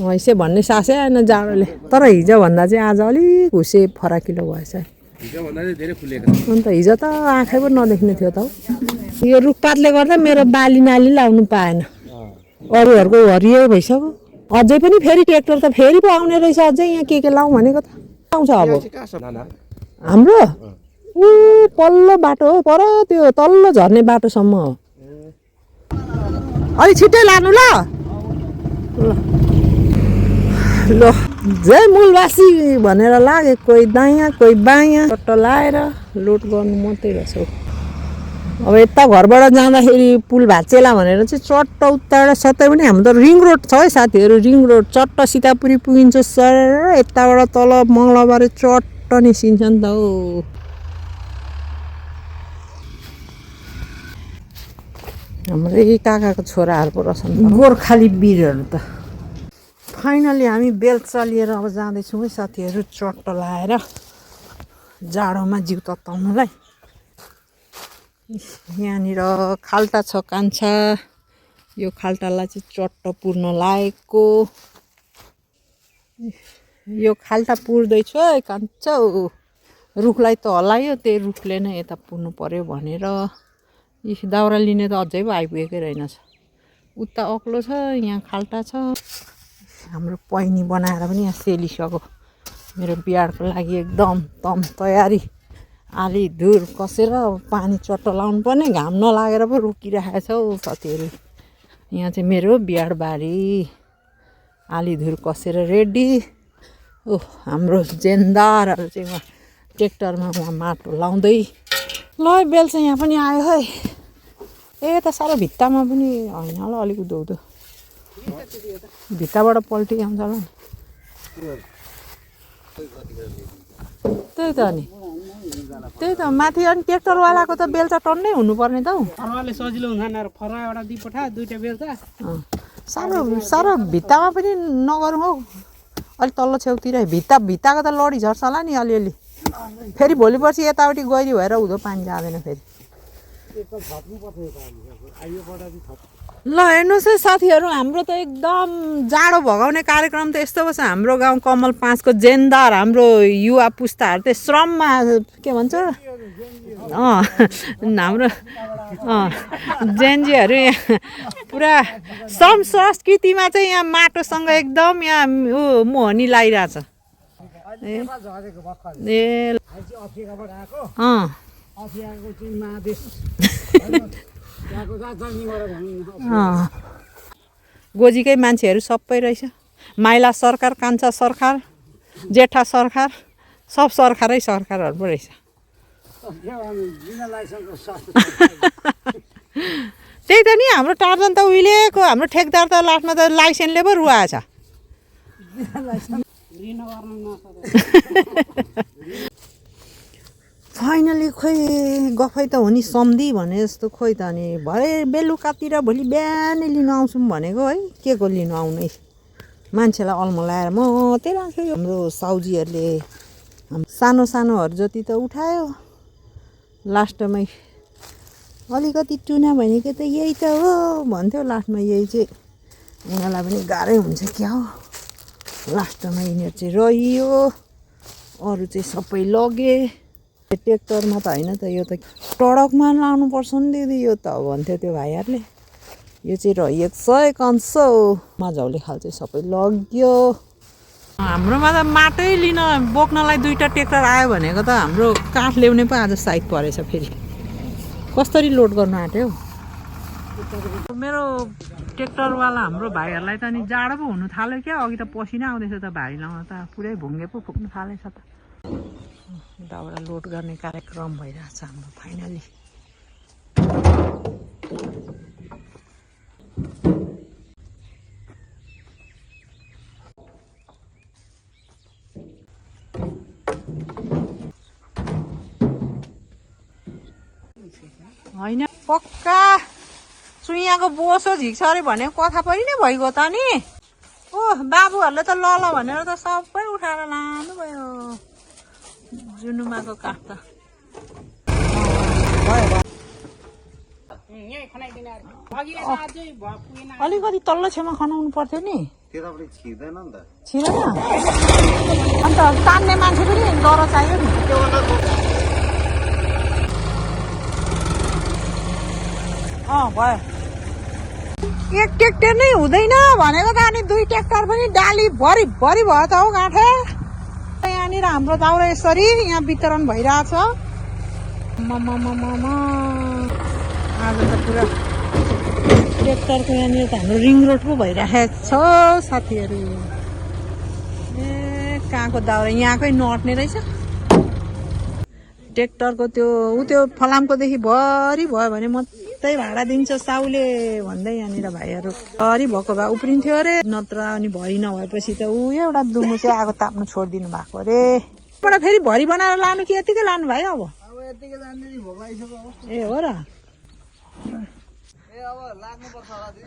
हैसे भन्ने सासै आएन जाडोले तर हिजो भन्दा चाहिँ आज अलिक हुसे फराकिलो भएछ हिजो भन्दा चाहिँ धेरै खुलेको छ अन्त हिजो त आँखै पनि नदेख्ने थियो त यो रुखपातले गर्दा मेरो बाली नाली लाउनु पाएन अरूहरूको हरियो भइसक्यो अझै पनि फेरि ट्र्याक्टर त फेरि पो आउने रहेछ अझै यहाँ के लाउँ भनेको त आउँछ अब कहाँ छ नाना हाम्रो ऊ पल्लो बाटो हो पर त्यो तल्लो झर्ने बाटोसम्म हो अलि छिट्टै लानु ल ल जय मूलवासी भनेर लागे कोही दायाँ कोही बायाँ टट्ट लाएर लोड गर्नु मात्रै रहेछ अब यता घरबाट जाँदाखेरि पुल भाँचेला भनेर चाहिँ चट्ट उताबाट सतै पनि हाम्रो त रिङ रोड छ है साथीहरू रिङ रोड चट्ट सीतापुरी पुगिन्छ सर यताबाट तल मङ्गलबारे चट्ट निस्किन्छ नि त हो हाम्रै काकाको छोराहरू पो रहेछन् गोर्खाली वीरहरू त फाइनली हामी बेलचा लिएर अब जाँदैछौँ है साथीहरू चट्ट लाएर जाडोमा जिउ तताउनुलाई यहाँनिर खाल्टा छ कान्छा यो खाल्टालाई चाहिँ चट्ट पुर्न लागेको यो खाल्टा पुर्दैछु है कान्छा रुखलाई त हल्लायो त्यही रुखले नै यता पुर्नु पर्यो भनेर दाउरा लिने त अझै पो आइपुगेकै रहेनछ उता अग्लो छ यहाँ खाल्टा छ हाम्रो पैनी बनाएर पनि यहाँ सेलिसक्यो मेरो बिहाको लागि एकदम तम तयारी आली धुर कसेर पानी चट्ट लाउनु पर्ने घाम नलागेर पो रोकिरहेको छ हौ साथीहरू यहाँ चाहिँ मेरो बिहाडबारी आली धुर कसेर रेडी ओ हाम्रो जेन्दारहरू चाहिँ उहाँ ट्र्याक्टरमा उहाँ माटो लाउँदै ल बेल चाहिँ यहाँ पनि आयो है ए त साह्रो भित्तामा पनि होइन होला अलिक उधो भित्ताबाट पल्टी आउँछ होला त्यही त नि त्यही त माथि अनि ट्र्याक्टरवालाको त बेल्चा टन्नै हुनुपर्ने त हौ फरुवाले सजिलो हुँदैन फरुवा एउटा दिइ पठा दुईटा बेल्चा साह्रो भित्तामा पनि नगरौँ हौ अलिक तल्लो छेउतिर भित्ताको त लडी झर्छ होला नि अलिअलि फेरि भोलि पर्सि यतापट्टि गहिरी भएर हुँदो पानी जाँदैन फेरि ल हेर्नुहोस् है साथीहरू हाम्रो त एकदम जाडो भगाउने कार्यक्रम त यस्तो छ हाम्रो गाउँ कमल 5 को जेन्दार हाम्रो युवा पुस्ताहरू त श्रममा के भन्छ हाम्रो जेन्जीहरू यहाँ पुरा श्रम संस्कृतिमा चाहिँ यहाँ माटोसँग एकदम यहाँ ऊ मोहनी लगाइरहेछ गोजीकै मान्छेहरू सबै रहेछ माइला सरकार कान्छा सरकार जेठा सरकार सब सरकारै सरकारहरू पो रहेछ त्यही त नि हाम्रो टार्जन त उहिलेको हाम्रो ठेकदार त लास्टमा त लाइसेन्सले पो रुवाएछ फाइनली खोइ गफै त हो नि सम्धी भने जस्तो खोइ त अनि भरे बेलुकातिर भोलि बिहानै लिनु आउँछौँ भनेको है के को लिनु आउने मान्छेलाई अल्मलाएर मात्रै राख्यो हाम्रो साउजीहरूले सानो सानोहरू जति त उठायो लास्टमै अलिकति टुना भनेको त यही त हो भन्थ्यो लास्टमा यही चाहिँ उनीहरूलाई पनि गाह्रै हुन्छ क्या हो लास्टमा यिनीहरू चाहिँ रहियो अरू चाहिँ सबै लगे ट्र्याक्टरमा त होइन त यो त टडकमा लाउनुपर्छ नि दिदी यो त भन्थ्यो त्यो भाइहरूले यो चाहिँ रहिएको छ कन्सो मजाउले खाल चाहिँ सबै लग्यो हाम्रोमा त माटै लिन बोक्नलाई 2टा ट्र्याक्टर आयो भनेको त हाम्रो काठ ल्याउने पो आज साइड परेछ फेरि कसरी लोड गर्नु आँट्यो मेरो ट्र्याक्टरवाला हाम्रो भाइहरूलाई त नि जाडो पो हुनु थाल्यो क्या अघि त पसिना आउँदैछ त भारी लाउन त पुरै भुङ्गे पो फुक्नु थालेछ त दाउरा लोड गर्ने कार्यक्रम भइरहेछ हाम्रो फाइनली होइन पक्का चुइयाको बोसो झिक्छ अरे भनेको कथा पनि नै भइगयो त नि ओ बाबुहरूले त ल भनेर त सबै उठाएर लानुभयो जुनुमाको काठ त अलिकति तल्लो छेउमा खनाउनु पर्थ्यो नि छिर्दैन अन्त तान्ने मान्छे पनि डर चाहियो नि भयो एक ट्र्याक्टर नै हुँदैन भनेको त अनि 2 ट्र्याक्टर पनि डाली भरि भरि भयो त हौ गाँठे यहाँनिर हाम्रो दाउरा यसरी यहाँ वितरण भइरहेछ आज त पुरा ट्र्याक्टरको यहाँनिर त हाम्रो रिङ रोड पो भइरहेको छ साथीहरू ए कहाँको दाउरा यहाँकै नअट्ने रहेछ ट्र्याक्टरको त्यो फलामकोदेखि भरि भयो भने मात्रै भाडा दिन्छ साउले भन्दै यहाँनिर भाइहरू भरि भएको भए उफ्रिन्थ्यो अरे नत्र अनि भरि नभएपछि त एउटा दुमु चाहिँ आगो ताप्नु छोडिदिनु भएको अरे फेरि भरि बनाएर लानु कि यतिकै लानु भयो अब ए हो र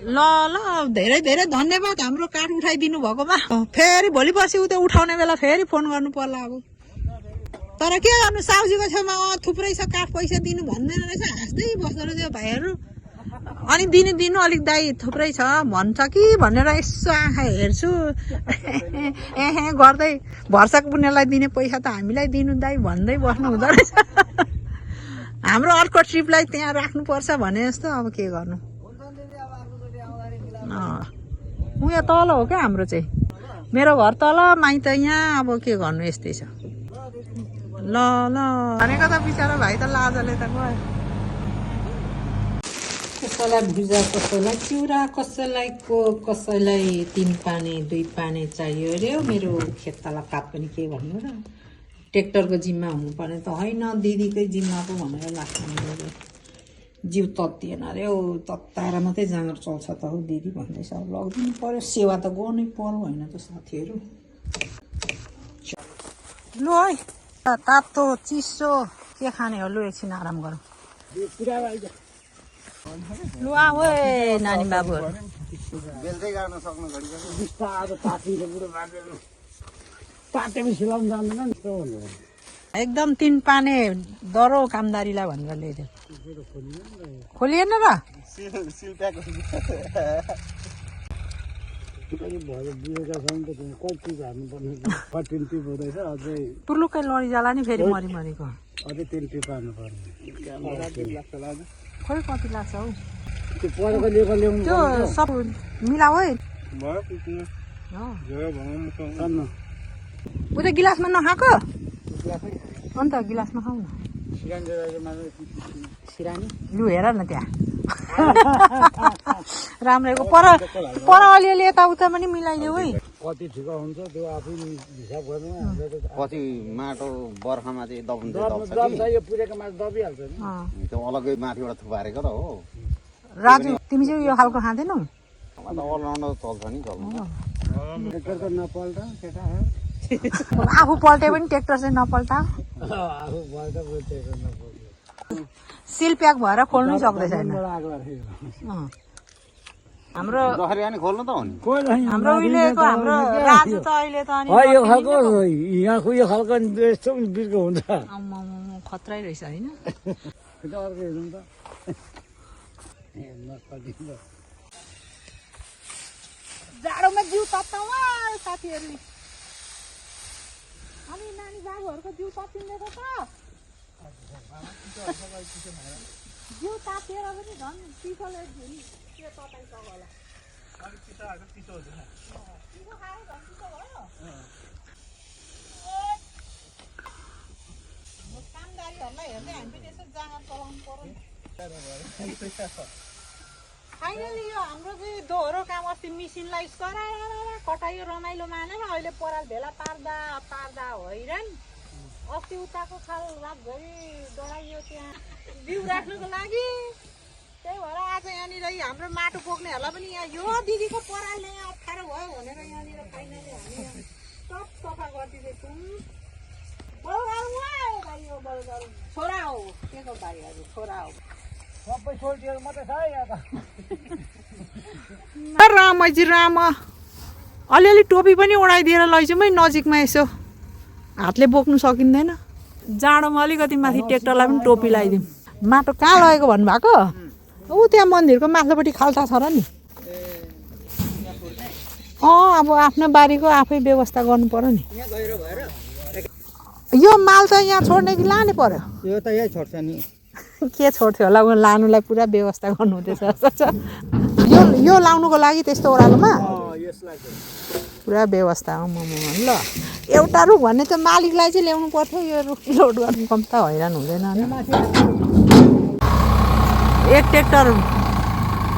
ल धेरै धेरै धन्यवाद हाम्रो काठ उठाइदिनु भएकोमा फेरि भोलि पर्सि उता उठाउने बेला फेरि फोन गर्नु पर्ला अब तर के गर्नु साउजीको छेउमा थुप्रै छ काठ पैसा दिनु भन्दैन रहेछ हाँस्दै बस्दो रहेछ भाइहरू अनि दिनु अलिक दाइ थुप्रै छ भन्छ कि भनेर यसो आँखा हेर्छु गर्दै भर्साको पुण्यलाई दिने पैसा त हामीलाई दिनु दाइ भन्दै बस्नु हुँदो रहेछ हाम्रो अर्को ट्रिपलाई त्यहाँ राख्नुपर्छ भने जस्तो अब के गर्नु उयो तल हो क्या हाम्रो चाहिँ मेरो घर तल माइत यहाँ अब के गर्नु यस्तै छ ल भनेको त बिचारा भाइ त लाजले त गयो कसैलाई भुजा कसैलाई चिउरा कसैलाई 3 पाने 2 पाने चाहियो अरे मेरो खेतला पात पनि के भन्नु र ट्र्याक्टरको जिम्मा हुनुपर्ने त होइन दिदीकै जिम्मा पो भनेर लाग्छ जिउ तत्तिएन अरे हौ तत्ताएर मात्रै जाँगर चल्छ त हौ दिदी भन्दैछ अब लगिदिनु पर्यो सेवा त गर्नै पर्यो होइन त साथीहरू लु है तातो चिसो के खाने हो लु एकछिन आराम गरौँ लु आऊ है नानी बाबुहरू एकदम 3 पाने दरो कामदारीलाई भनेर ल्याइदियो खोलिएन र पुर्लुक्कै लडिजाला नि फेरि मरिको खोइ कति लाग्छ हौ त्यो सब मिलाऊ है उता गिलासमा नखाएको अन्त गिलासमा खाऊ न लु हेर न त्यहाँ राम्रैको पर अलिअलि यताउता पनि मिलाइदेऊ है कति ठिक हुन्छ त्यो आफै हिसाब गर्नु पछि माटो बर्खामा चाहिँ दब्छ यो पुरेको माटो दबिहाल्छ नि त्यो अलग्गै माथिबाट थुपारेको त हो राजु तिमी चाहिँ यो खालको खाँदैनौ मलाई त अलराउन्डर चल्छ नि चल्नु ट्र्याक्टर नपल्टा केटा आफू पल्टे पनि ट्र्याक्टर चाहिँ नपल्टा आफू पल्टा ट्र्याक्टर नपल्टा सिल प्याक भएर खोल्नु सक्दैछ हाम्रो खोल्नु त हो नि हाम्रो उहिलेको हाम्रो राजु त अहिले त अनि यो खालको यहाँको यो खालको यस्तो बिर्को हुन्छ खतरै रहेछ होइन जाडोमा जिउ तत्ताउ साथीहरू अनि नानी बाबुहरूको जिउ तत्तिँदैछ त जिउ तातेर पनि झन् चिसोले के तताइसक्यो होला चिसो खाएर झन् चिसो भयो कामदारीहरूलाई हेर्दै हामी पनि यसो जाँगर चलाउनु पर्यो फाइनली यो हाम्रो चाहिँ दोहोरो काम अस्ति मिसिनलाई सराएर कटायो रमाइलो मानेर अहिले पराल भेला पार्दा हैरान अस्ति उताको खाल रातभरि डढाइयो त्यहाँ बिउ राख्नुको लागि त्यही भएर आज यहाँनिर हाम्रो माटो बोक्नेहरूलाई पनि यहाँ यो दिदीको परालले यहाँ अप्ठ्यारो भयो भनेर यहाँनिर फाइनली हामी सब सफा गरिदिँदैछौँ बलगाउँ भाइ यो बलगाउँ छोरा हो के को भाइहरू छोरा हो रामजी राम अलिअलि टोपी पनि ओढाइदिएर लैजाउँ है नजिकमा यसो हातले बोक्नु सकिँदैन जाडोमा अलिकति माथि ट्र्याक्टरलाई पनि टोपी लगाइदिउँ माटो कहाँ लगेको भन्नुभएको ऊ त्यहाँ मन्दिरको माथिल्लोपट्टि खाल्टा छ र नि अब आफ्नो बारीको आफै व्यवस्था गर्नु पर्यो नि यो माल त यहाँ छोड्ने कि लाने पर्यो यो त यही छोड्छ नि के छोड्थ्यो होला उहाँ लानुलाई पुरा व्यवस्था गर्नु हुँदैछ जस्तो छ यो लाउनुको लागि त्यस्तो ओह्रालोमा पुरा व्यवस्था हो ल एउटा रुख भन्ने त मालिकलाई चाहिँ ल्याउनु पर्थ्यो यो रुख लोड गर्नु कम त हैरान हुँदैन एक ट्र्याक्टर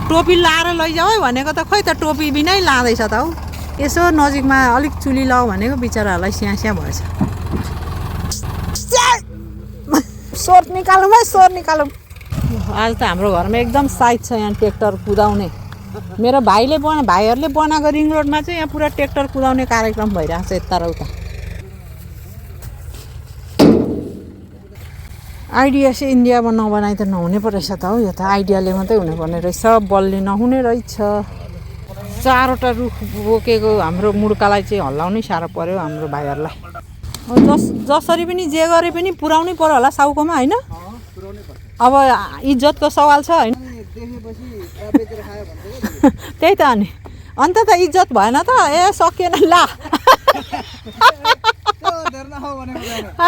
टोपी लाएर लैजाऊ है भनेको त खोइ त टोपी बिनै लाँदैछ त हौ यसो नजिकमा अलिक चुली लाऊ भनेको बिचराहरूलाई स्यास्या भएछ सोर निकालौँ है सोर निकालौँ आज त हाम्रो घरमा एकदम साइज छ यहाँ ट्र्याक्टर कुदाउने मेरो भाइहरूले बनाएको रिङ रोडमा चाहिँ यहाँ पुरा ट्र्याक्टर कुदाउने कार्यक्रम भइरहेको छ यता र उता आइडिया चाहिँ इन्डियामा नबनाइ त नहुने पो रहेछ त हौ यो त आइडियाले मात्रै हुनुपर्ने रहेछ बलले नहुने रहेछ 4वटा रुख बोकेको हाम्रो मुर्कालाई चाहिँ हल्लाउनै साह्रो पर्यो हाम्रो भाइहरूलाई जसरी पनि जे गरे पनि पुर्याउनै पर्यो होला साउकोमा होइन अब इज्जतको सवाल छ होइन त्यही त अनि अन्त त इज्जत भएन त सकिएन ला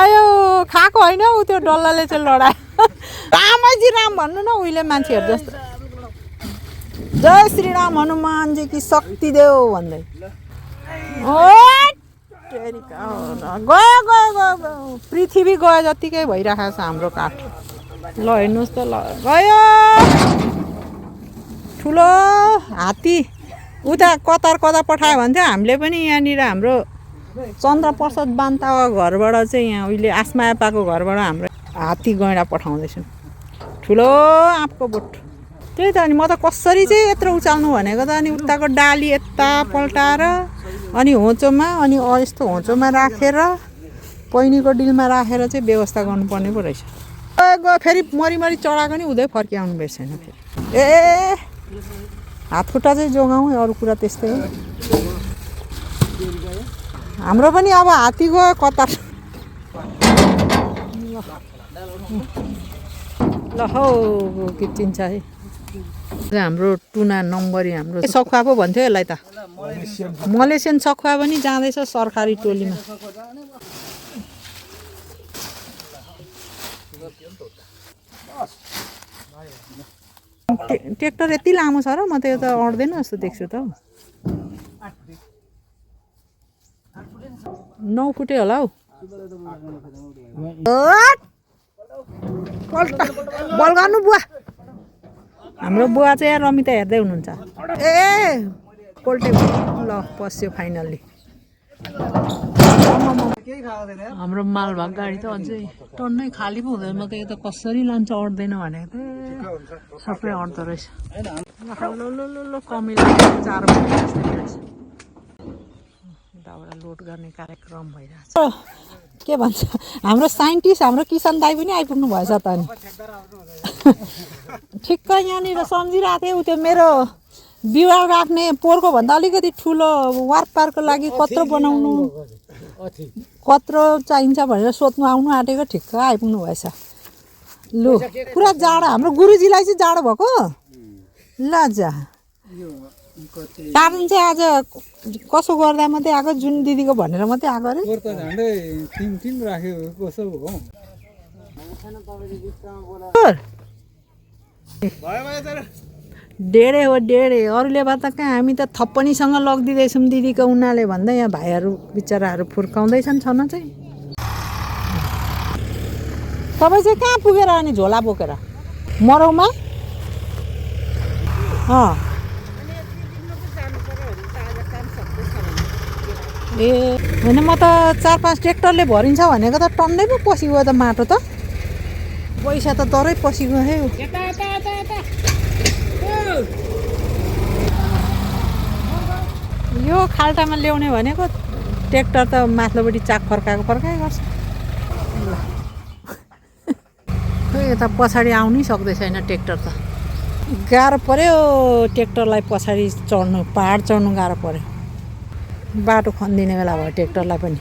आयो खाएको होइन ऊ त्यो डल्लाले चाहिँ लडायो रामजी राम भन्नु न उहिले मान्छेहरू जस्तो जय श्री राम हनुमानजी की शक्ति देऊ भन्दै गयो पृथ्वी गयो जतिकै भइरहेको छ हाम्रो काठ ल हेर्नुहोस् त ल गयो ठुलो हात्ती उता कतार पठायो भने चाहिँ हामीले पनि यहाँनिर हाम्रो चन्द्रप्रसाद बान्ताको घरबाट चाहिँ यहाँ उहिले आसमा आपाको घरबाट हाम्रो हात्ती गैँडा पठाउँदैछौँ ठुलो आँपको बोट त्यही त अनि म त कसरी चाहिँ यत्रो उचाल्नु भनेको त अनि उताको डाली यता पल्टाएर अनि होचोमा अनि यस्तो होचोमा राखेर पैनीको डिलमा राखेर चाहिँ व्यवस्था गर्नुपर्ने पो रहेछ गयो फेरि मरिमरि चढाएको नि उधै फर्किआउनु बिर्सेन फेरि ए हात खुट्टा चाहिँ जोगाउँ अरू कुरा त्यस्तै हो हाम्रो पनि अब हात्ती गयो कतार ल हौ के चिन्छ है हाम्रो टुना नम्बरी हाम्रो सखुवा पो भन्थ्यो यसलाई त मलेसियन सखुवा पनि जाँदैछ सरकारी टोलीमा ट्र्याक्टर यति लामो छ र म त यो त अड्दैन जस्तो देख्छु त 9 फुटे होला हौ बल गर्नु बुवा हाम्रो बुवा चाहिँ रमिता हेर्दै हुनुहुन्छ ए पोल्टे ल पस्यो फाइनल्ली हाम्रो मालभाग गाडी त अझै टन्नै खाली पो हुँदैन म त यो त कसरी लान्छ अट्दैन भनेको त सबै अट्दो रहेछ ल कमिला 4 बजे जस्तै रहेछ दाउरा लोड गर्ने कार्यक्रम भइरहेछ के भन्छ हाम्रो साइन्टिस्ट हाम्रो किसान दाई पनि आइपुग्नु भएछ त अनि ठिक्क यहाँनिर सम्झिरहेको थिएँ उ त्यो मेरो बिरुवा राख्ने पोहोरको भन्दा अलिकति ठुलो वारपारको लागि कत्रो बनाउनु कत्रो चाहिन्छ भनेर सोध्नु आउनु आँटेको ठिक्क आइपुग्नु भएछ लु पुरा जाडो हाम्रो गुरुजीलाई चाहिँ जाडो भएको ल जा कारण चाहिँ आज कसो गर्दा मात्रै आएको जुन दिदीको भनेर मात्रै आएको अरे डेढे हो डेढे अरूले भन्दा कहाँ हामी त थप्पनीसँग लगिदिँदैछौँ दिदीको उनीहरूले भन्दा यहाँ भाइहरू बिचराहरू फुर्काउँदैछन् छन चाहिँ तपाईँ चाहिँ कहाँ पुगेर अनि झोला बोकेर मरौमा ए होइन म त 4-5 ट्र्याक्टरले भरिन्छ भनेको त टन्नै पो पसिगयो त माटो त पैसा त तरै पसिगयो है यो खाल्टामा ल्याउने भनेको ट्र्याक्टर त माथिल्लोपट्टि चाक फर्काएको गर्छ यता पछाडि आउनै सक्दै छैन ट्र्याक्टर त गाह्रो पर्यो ट्र्याक्टरलाई पछाडि चढ्नु पहाड चढ्नु गाह्रो पर्यो बाटो खनिदिने बेला भयो ट्र्याक्टरलाई पनि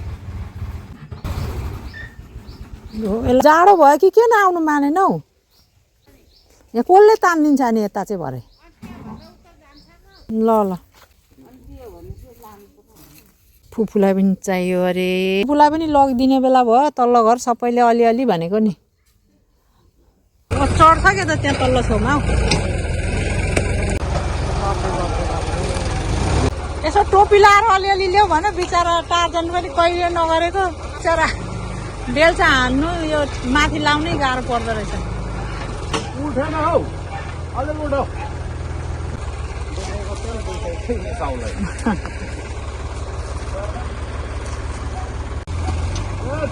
जाडो भयो कि किन आउनु मानेन हौ यहाँ कसले तानिदिन्छ नि यता चाहिँ भरे ल ल फुपूलाई पनि चाहियो अरे फुपूलाई पनि लगिदिने बेला भयो तल्लो घर सबैले अलिअलि भनेको नि चढ्छ क्या त त्यहाँ तल्लो छेउमा हौ यसो टोपी लाएर अलिअलि ल्याऊ भन बिचरा टार्जन पनि कहिले नगरेको बिचरा बेल्चा हान्नु यो माथि लाउनै गाह्रो पर्दो रहेछ उठेन हौ अलि उठो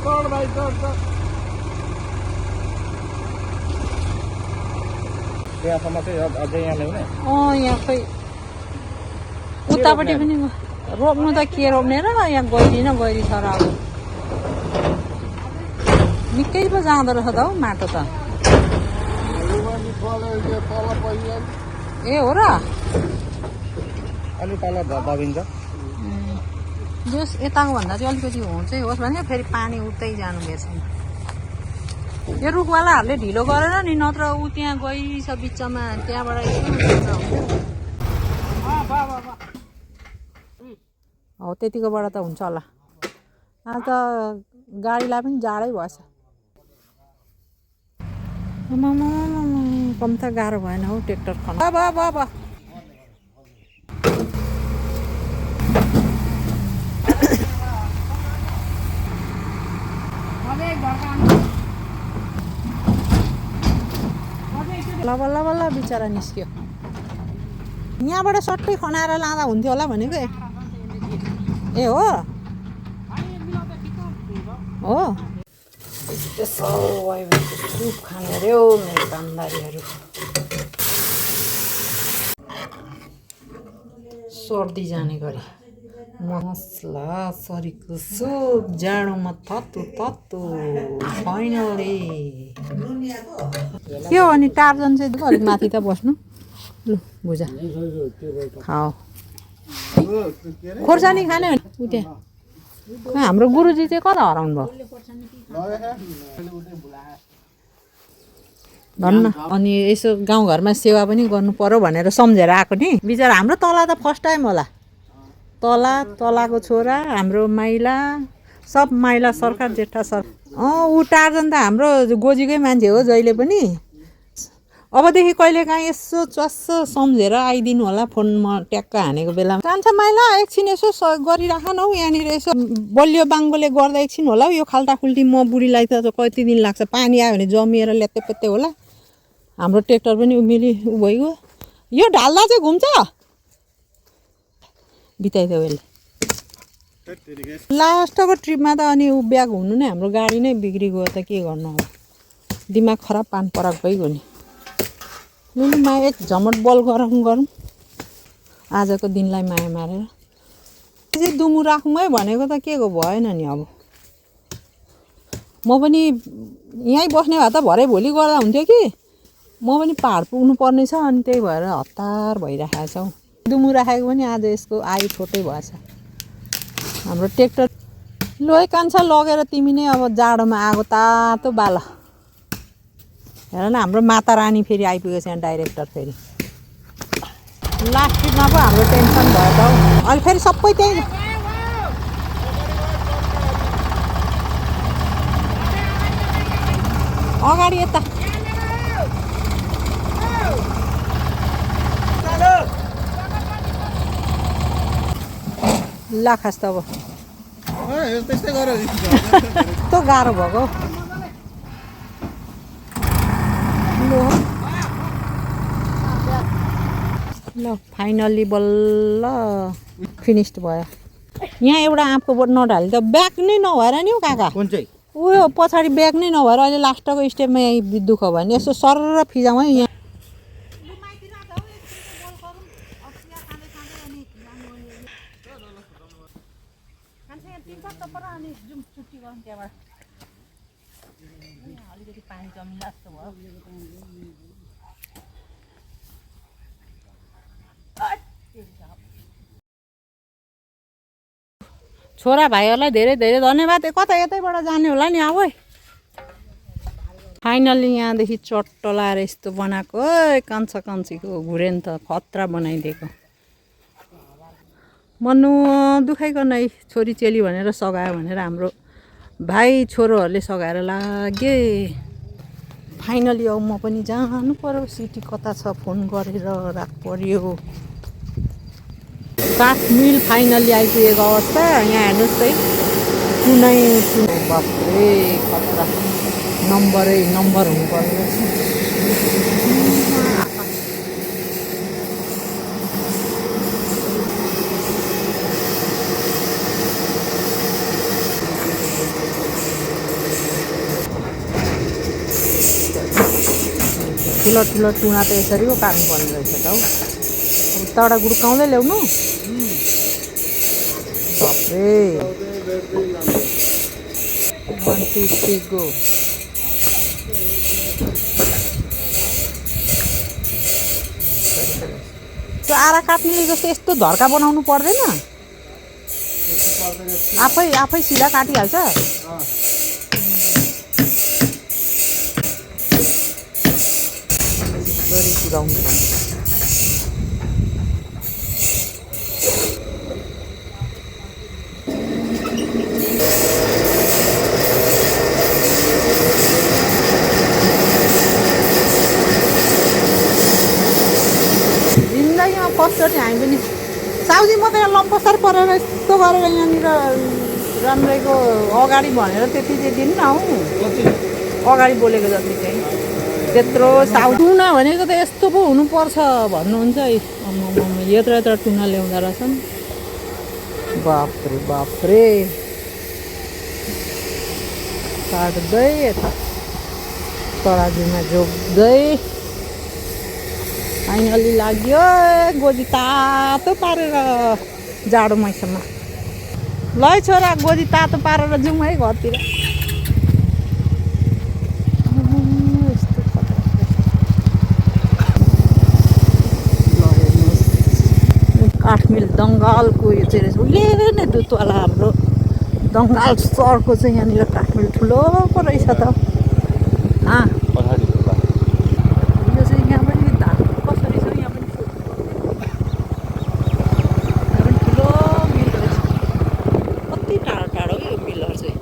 चढ भाइ चढ त्यहाँसम्म चाहिँ अझै यहाँ ल्याउने यहाँ खोइ उतापट्टि पनि रोप्नु त के रोप्ने र यहाँ गइरी न गइरी छ र अब निकै पो जाँदो रहेछ त हौ माटो त ए हो र अलि तल दबिन्छ जस यताको भन्दा चाहिँ अलिकति हुँचै होस् भने फेरि पानी उठ्दै जानु भएछ यो रुखवालाहरूले ढिलो गरेर नि नत्र ऊ त्यहाँ गइछ बिचमा त्यहाँबाट हो त्यतिकोबाट त हुन्छ होला आज त गाडीलाई पनि जाडै भएछ कम त गाह्रो भएन हौ ट्र्याक्टर खन बल्ल बल्ल बिचरा निस्क्यो यहाँबाट सट्टै खनाएर लाँदा हुन्थ्यो होला भनेको ए हो हो सुप खाने अरे हौ मेरो कामदारीहरू सर्दी जाने गरी मसला सरीको सुप जाडोमा तत्तु फाइनली के हो अनि टार्जन चाहिँ अलिक माथि त बस्नु लु बुझा खाओ खोर्सानी खाने हो उ त्यहाँ हाम्रो गुरुजी चाहिँ कता हराउनु भयो भन्न अनि यसो गाउँघरमा सेवा पनि गर्नु पर्यो भनेर सम्झेर आएको नि बिचरा हाम्रो तला त फर्स्ट टाइम होला तलाको छोरा हाम्रो माइला सब माइला सरकार जेठा सर ऊ टार्जन त हाम्रो गोजीकै मान्छे हो जहिले पनि अबदेखि कहिलेकाहीँ यसो चस्स सम्झेर आइदिनु होला फोनमा ट्याक्क हानेको बेलामा जान्छ माइला एकछिन यसो गरिराख न हौ यहाँनिर यसो बलियो बाङ्गोले गर्दा एकछिन होला हौ यो खाल्टाखुल्टी म बुढीलाई त कति दिन लाग्छ पानी आयो भने जमिएर ल्यात्तेपेत्ते होला हाम्रो ट्र्याक्टर पनि उमिली भइगयो यो ढाल्दा चाहिँ घुम्छ बिताइदियो यसले लास्टको ट्रिपमा त अनि ऊ ब्याग हुनु नै हाम्रो गाडी नै बिग्रिगयो त के गर्नु अब दिमाग खराब पान पराक भइगयो नि लु माया एक झमट बल गरौँ आजको दिनलाई माया मारेर चाहिँ दुमु राखौँ है भनेको त के भएन नि अब म पनि यहीँ बस्ने भए त भरे भोलि गर्दा हुन्थ्यो कि म पनि पहाड पुग्नु पर्ने छ अनि त्यही भएर हतार भइराखेको छ हौ दुमु राखेको पनि आज यसको आयु छोटै भएछ हाम्रो ट्र्याक्टर लोहे कान्छा लगेर तिमी नै अब जाडोमा आगो तातो बाल हेर न हाम्रो माता रानी फेरि आइपुगेछ यहाँ डाइरेक्टर फेरि लास्ट ट्रिपमा पो हाम्रो टेन्सन भयो त हौ अहिले फेरि सबै त्यही अगाडि यता ला खास त अब यस्तो गाह्रो भएको ल फाइनल्ली बल्ल फिनिस्ड भयो यहाँ एउटा आँपको बोट नढाले त ब्याग नै नभएर नि हौ काका कुन चाहिँ उयो पछाडि ब्याग नै नभएर अहिले लास्टको स्टेपमा यहीँ दुःख भयो नि यसो सरर फिजाउँ है यहाँ अलिकति पानी जमिला जस्तो भयो छोरा भाइहरूलाई धेरै धेरै धन्यवाद कता यतैबाट जाने होला नि अब फाइनल्ली यहाँदेखि चट्ट लाएर यस्तो बनाएको कान्छा कान्छीको घुरेन त खतरा बनाइदिएको मन्नु दुखाइकन है छोरी चेली भनेर सघायो भनेर हाम्रो भाइ छोरोहरूले सघाएर लागे फाइनली अब म पनि जानु पर्यो सिटी कता छ फोन गरेर राख पर्यो काठमिल फाइनल्ली आइपुगेको अवस्था यहाँ हेर्नुहोस् है कुनै बाफ्रे खतरा नम्बर हुनुपर्ने ठुलो ठुलो टुना त यसरी पो काट्नुपर्ने रहेछ त हौ अब तडा गुड्काउँदै ल्याउनु बाफ्रे 1 2 3 गो त्यो आरा काट्नेले जस्तो यस्तो धर्का बनाउनु पर्दैन आफै सिधा काटिहाल्छ गरी पुऱ्याउनु जिन्दगीमा फर्स्टचोटि हामी पनि साउजी म त यहाँ लम्पसार परेर यस्तो गरेर यहाँनिर राम्रैको अगाडि भनेर त्यति चाहिँ दिनु न हौ अगाडि बोलेको जति चाहिँ त्यत्रो टुना भनेको त यस्तो पो हुनुपर्छ भन्नुहुन्छ है यत्रो यत्रो टुना ल्याउँदा रहेछन् बाफ्रे काट्दै यता तराजुमा जोग्दै फाइनली लाग्यो गोजी तातो पारेर जाडो मैसम्म ल छोरा गोजी तातो पारेर जाउँ है घरतिर काठमिल दङ्गालको यो चाहिँ उसले नै दुधवाला हाम्रो दङ्गाल सहरको चाहिँ यहाँनिर काठमिल ठुलो पो रहेछ त यो चाहिँ यहाँ पनि धान कसरी छ यहाँ पनि ठुलो मिल रहेछ कति टाढो टाढो यो मिलहरू चाहिँ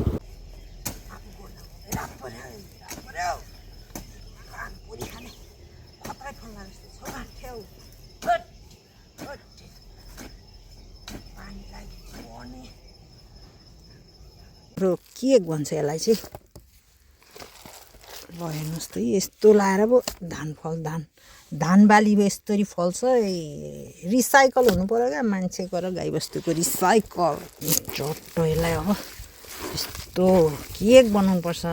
र के भन्छ यसलाई चाहिँ ल हेर्नुहोस् त यस्तो लाएर पो धान बाली यस्तरी फल्छ रिसाइकल हुनु पर्यो क्या मान्छेको र गाईबस्तुको रिसाइकल चट्ट यसलाई अब यस्तो केक बनाउनु पर्छ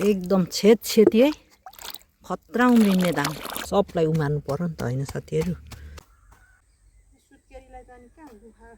एकदम छेती है खतरा उम्रिने धान सबलाई उमार्नु पर्यो नि त होइन साथीहरू सुत्केरीलाई जाने कहाँ